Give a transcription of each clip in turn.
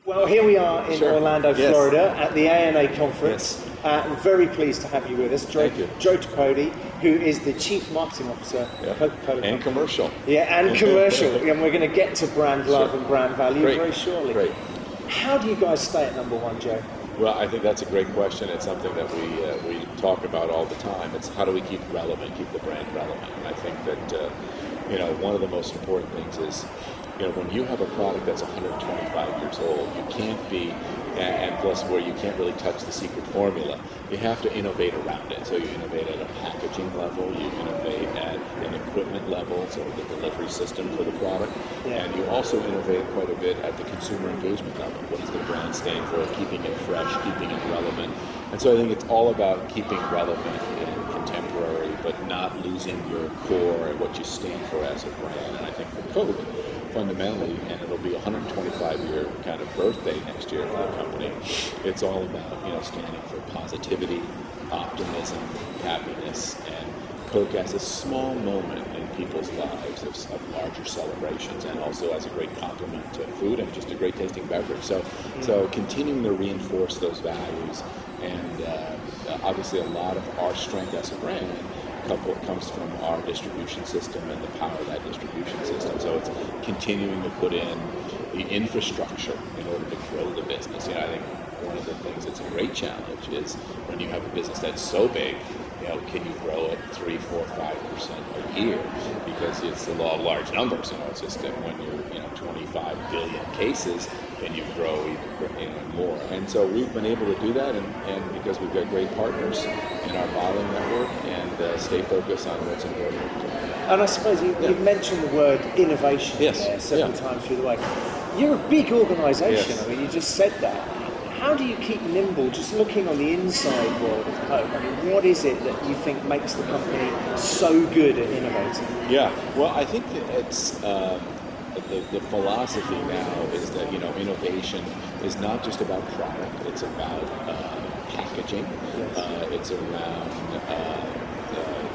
Well, here we are in Orlando, Florida, at the ANA conference. Very pleased to have you with us, Joe Tripodi, who is the Chief Marketing Officer of Coca-Cola. And commercial. Yeah, and commercial. And we're going to get to brand love and brand value very shortly. Great. How do you guys stay at number one, Joe? Well, I think that's a great question. It's something that we talk about all the time. It's how do we keep relevant, keep the brand relevant? And I think that one of the most important things is, when you have a product that's 125 years old, you can't be, and plus where you can't really touch the secret formula, you have to innovate around it. So you innovate at a packaging level, you innovate at an equipment level, so the delivery system for the product, and you also innovate quite a bit at the consumer engagement level. What does the brand stand for? Keeping it fresh, keeping it relevant. And so I think it's all about keeping relevant and contemporary, but not losing your core and what you stand for as a brand. And I think for Coke, fundamentally, and it'll be a 125-year kind of birthday next year for the company, it's all about standing for positivity, optimism, happiness, and Coke as a small moment in people's lives of larger celebrations, and also as a great complement to food and just a great tasting beverage. So continuing to reinforce those values, and obviously a lot of our strength as a brand comes from our distribution system and the power of that distribution system. So it's continuing to put in the infrastructure in order to grow the business. I think one of the things that's a great challenge is when you have a business that's so big, can you grow at 3, 4, 5% a year? Because it's the law of large numbers. It's just that when you're 25 billion cases, can you grow even more? And so we've been able to do that, and because we've got great partners in our bottling network, and stay focused on what's important. And I suppose you've mentioned the word innovation there several times through the way. You're a big organisation. I mean, you just said that. How do you keep nimble, just looking on the inside world of Coke? I mean, what is it that you think makes the company so good at innovating? Yeah, well, I think that it's the philosophy now is that innovation is not just about product; it's about packaging. It's around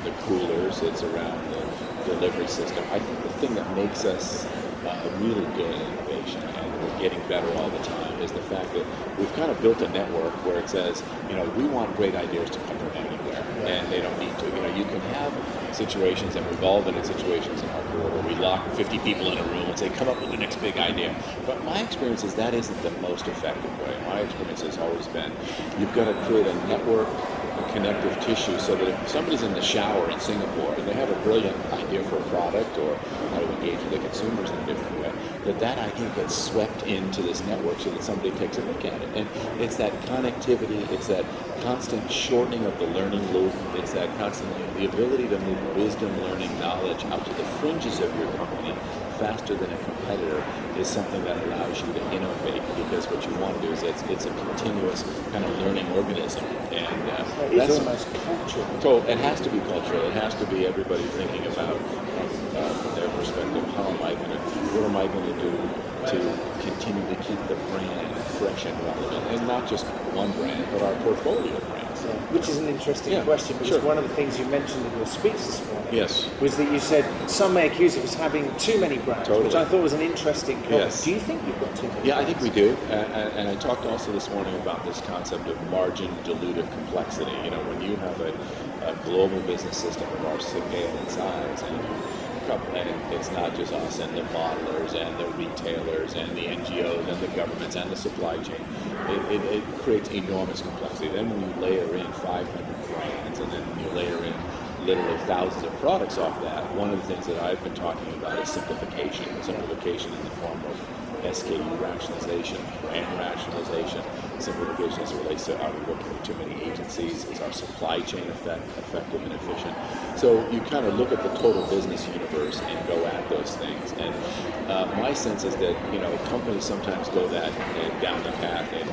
the coolers. It's around the delivery system. I think the thing that makes us really good at innovation, and we're getting better all the time, is the fact that we've kind of built a network where it says, we want great ideas to come from anywhere, and they don't need to. You can have situations, and we've all been in situations in our career where we lock 50 people in a room and say, come up with the next big idea. But my experience is that isn't the most effective way. My experience has always been, you've got to create a network, a connective tissue, so that if somebody's in the shower in Singapore and they have a brilliant idea for a product or how to engage with the consumers in a different way, that idea gets swept into this network so that somebody takes a look at it. And it's that connectivity, it's that constant shortening of the learning loop, it's that the ability to move wisdom, learning, knowledge out to the fringes of your company faster than a competitor is something that allows you to innovate, because what you want to do is it's a continuous kind of learning organism, and that's almost cultural. So it has to be cultural. It has to be everybody thinking about from their perspective, what am I going to do to continue to keep the brand fresh and relevant, and not just one brand, but our portfolio of brands. Which is an interesting question, because one of the things you mentioned in your speech this morning was that you said some may accuse of us having too many brands, which I thought was an interesting comment. Do you think you've got too many brands? I think we do. And I talked also this morning about this concept of margin dilutive complexity. When you have a global business system of our scale and size, and it's not just us and the bottlers and the retailers and the NGOs and the governments and the supply chain. It creates enormous complexity. Then when you layer in 500 brands, and then you layer in literally thousands of products off that, one of the things that I've been talking about is simplification. Simplification in the form of SKU rationalization, brand rationalization, simplification as it relates to, are we working with too many agencies? Is our supply chain effective and efficient? So you kind of look at the total business universe and go at those things. And my sense is that companies sometimes go down the path in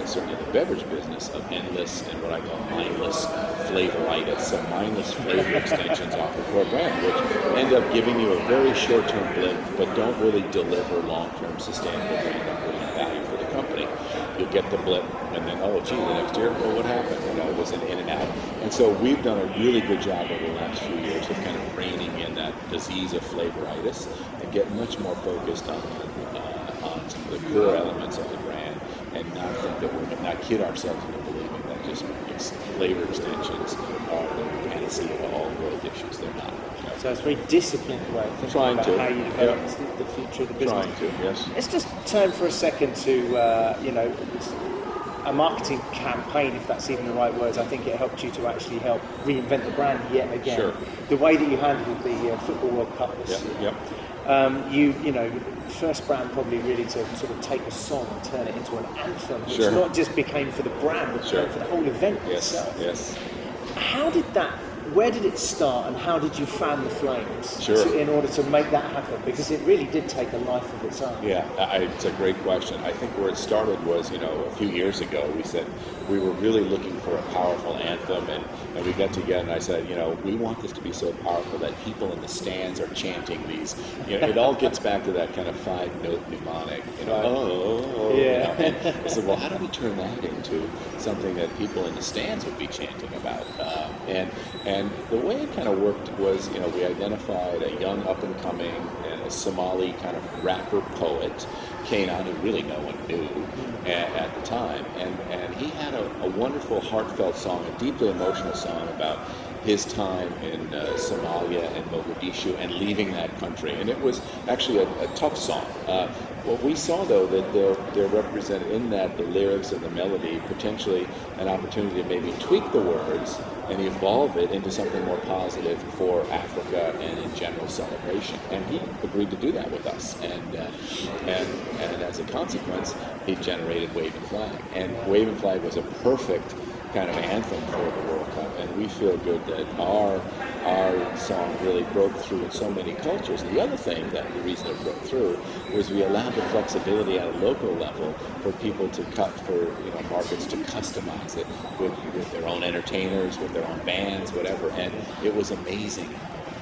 certainly the beverage business of endless and what I call mindless flavoritis, so mindless flavor extensions off the core brand, which end up giving you a very short-term blip, but don't really deliver long-term sustainable brand equity value for the company. You'll get the blip, and then, oh, gee, the next year, well, what happened? It was an in and out. And so we've done a really good job over the last few years of kind of reining in that disease of flavoritis and get much more focused on some the core elements of the brand, and not think that we're not kid ourselves into believing that just flavor extensions are the panacea of all growth issues. They're not. So it's a very disciplined way of thinking about how you develop the future of the business. Trying to, yes. Let's just turn for a second to, a marketing campaign, if that's even the right words. I think it helped you to actually help reinvent the brand yet again. Sure. The way that you handled the Football World Cup this year. First brand probably really to sort of take a song and turn it into an anthem, which not just became for the brand, but became for the whole event itself. Yes. Where did it start, and how did you fan the flames in order to make that happen? Because it really did take a life of its own. Yeah, it's a great question. I think where it started was, a few years ago, we said we were really looking for a powerful anthem, and we got together and I said, we want this to be so powerful that people in the stands are chanting these. It all gets back to that kind of 5-note mnemonic. And I said, well, how do we turn that into something that people in the stands would be chanting about? And the way it kind of worked was, we identified a young up-and-coming Somali kind of rapper poet, Kanan, who really no one knew at the time. And he had a wonderful, heartfelt song, a deeply emotional song about his time in Somalia and Mogadishu and leaving that country. And it was actually a tough song. What we saw, though, that there represented in that the lyrics and the melody, potentially an opportunity to maybe tweak the words and evolve it into something more positive for Africa and in general celebration. And he agreed to do that with us. And as a consequence, he generated Wave and Flag. And Wave and Flag was a perfect kind of anthem for the World Cup, and we feel good that our song really broke through in so many cultures. And the other thing, that the reason it broke through, was we allowed the flexibility at a local level for people to markets to customize it with their own entertainers, with their own bands, whatever. And it was amazing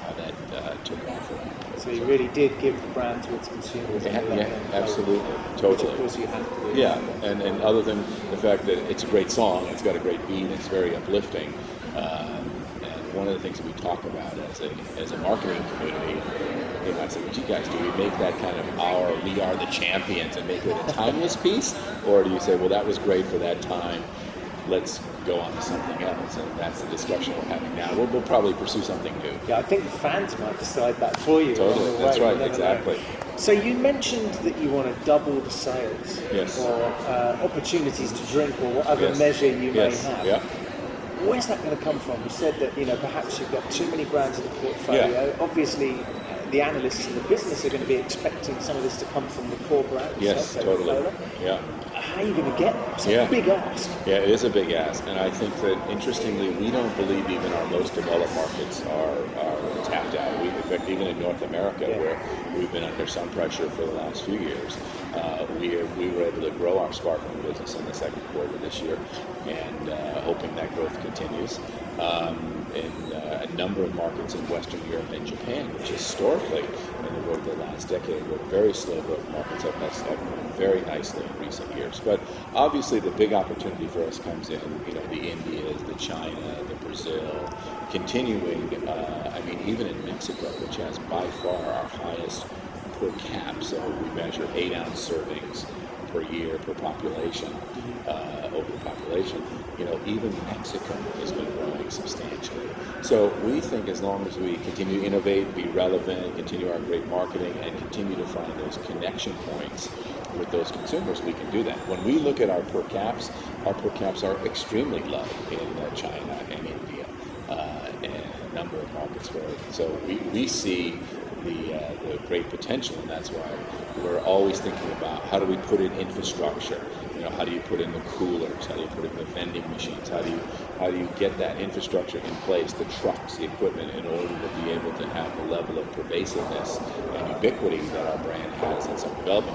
how that took off for them. So you really did give the brand to its consumers. Absolutely, totally. Which of course you have to do. Yeah, and other than the fact that it's a great song, it's got a great beat, it's very uplifting. And one of the things that we talk about as a marketing community, I said, what you guys do? We make that kind of we are the champions and make it a timeless piece? Or do you say, well, that was great for that time, let's go on to something else? And that's the discussion we're having now. We'll probably pursue something new. Yeah, I think the fans might decide that for you. Totally, that's right, exactly. So you mentioned that you want to double the sales, or opportunities to drink, or whatever measure you may have. Yeah. Where's that going to come from? You said that perhaps you've got too many brands in the portfolio. Yeah. Obviously, the analysts in the business are going to be expecting some of this to come from the core brand. Yes, totally. Yeah. How are you going to get there? It's a big ask. Yeah, it is a big ask, and I think that interestingly, we don't believe even our most developed markets are tapped out. In fact, even in North America, where we've been under some pressure for the last few years, we were able to grow our sparkling business in the second quarter this year, and hoping that growth continues. In a number of markets in Western Europe and Japan, which historically, over the last decade, were very slow growth markets, have grown very nicely in recent years. But obviously, the big opportunity for us comes in, the Indias, the China, the Brazil, continuing. Even in Mexico, which has by far our highest per cap, so we measure 8-ounce servings per year per population, over the population. Even Mexico has been growing substantially. So we think as long as we continue to innovate, be relevant, continue our great marketing, and continue to find those connection points with those consumers, we can do that. When we look at our per caps are extremely low in China and India, and a number of markets where. So we see the great potential, and that's why we're always thinking about how do we put in infrastructure. How do you put in the coolers? How do you put in the vending machines? How do you get that infrastructure in place, the trucks, the equipment, in order to be able to have the level of pervasiveness and ubiquity that our brand has in some developed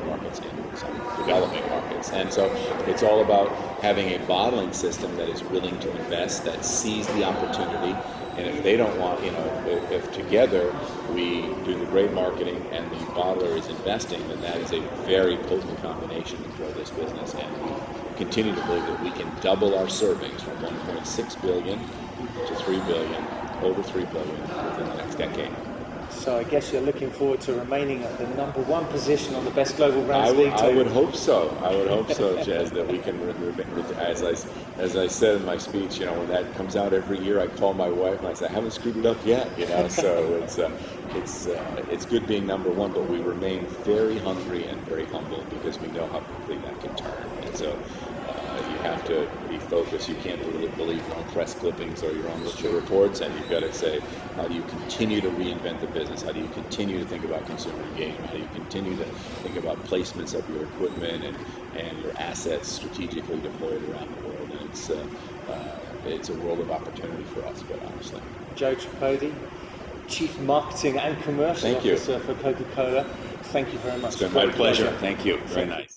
markets and some developing markets. And so it's all about having a bottling system that is willing to invest, that sees the opportunity. And if they don't want, if together we do the great marketing and the bottler is investing, then that is a very potent combination to grow this business. And we continue to believe that we can double our servings from 1.6 billion to 3 billion, over 3 billion within the next decade. So I guess you're looking forward to remaining at the #1 position on the Best Global Brands League table. I would hope so. I would hope so, Jez, that we can, as I said in my speech, you know, when that comes out every year, I call my wife and I say, I haven't screwed it up yet, you know, so it's good being #1, but we remain very hungry and very humble because we know how quickly that can turn. And so you have to be focused. You can't really believe your own press clippings or your own reports, and you've got to say, how do you continue to reinvent the business? How do you continue to think about consumer engagement? How do you continue to think about placements of your equipment and your assets strategically deployed around the world? And it's a world of opportunity for us, quite honestly. Joe Tripodi, Chief Marketing and Commercial Officer for Coca-Cola. Thank you very much. It's been my pleasure. Thank you. Very nice.